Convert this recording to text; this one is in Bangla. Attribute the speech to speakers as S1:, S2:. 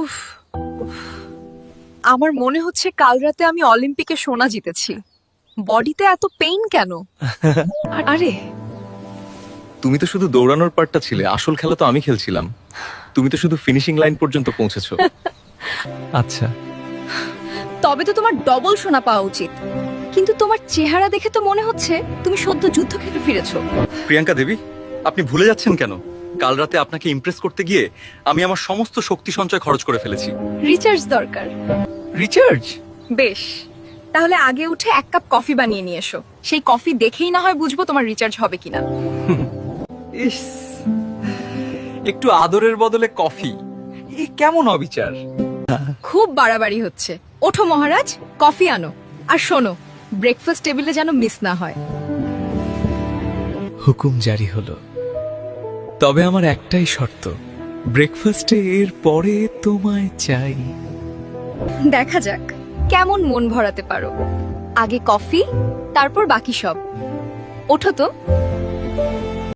S1: উফ, আমার মনে হচ্ছে কাল রাতে আমি অলিম্পিকে সোনা জিতেছি। বডিতে এত পেইন কেন? আরে
S2: তুমি তো শুধু দৌড়ানোর পার্টটা ছিলে, আসল খেলা তো আমি খেলছিলাম। তুমি তো শুধু ফিনিশিং লাইন পর্যন্ত পৌঁছেছো। আচ্ছা,
S1: তবে তো তোমার ডবল সোনা পাওয়া উচিত। কিন্তু তোমার চেহারা দেখে তো মনে হচ্ছে তুমি সদ্য যুদ্ধক্ষেত্রে ফিরেছো।
S2: প্রিয়াঙ্কা দেবী, আপনি ভুলে যাচ্ছেন কেন? কাল রাতে আপনাকে ইমপ্রেস করতে গিয়ে আমি আমার সমস্ত শক্তি সঞ্চয় খরচ করে ফেলেছি।
S1: রিচার্জ দরকার।
S2: রিচার্জ?
S1: বেশ, তাহলে আগে উঠে এক কাপ কফি বানিয়ে নিয়ে এসো। সেই কফি দেখেই না হয় বুঝবো তোমার রিচার্জ হবে কিনা।
S2: ইস, একটু আদরের বদলে কফি, এ কেমন অবিচার!
S1: খুব বাড়াবাড়ি হচ্ছে। ওঠো মহারাজ, কফি আনো। আর শোনো, ব্রেকফাস্ট টেবিলে যেন মিস না হয়।
S3: হুকুম জারি হলো। তবে আমার একটাই শর্ত, ব্রেকফাস্টে এর পরে তোমায় চাই।
S1: দেখা যাক কেমন মন ভরাতে পারো। আগে কফি, তারপর বাকি সব। ওঠো তো।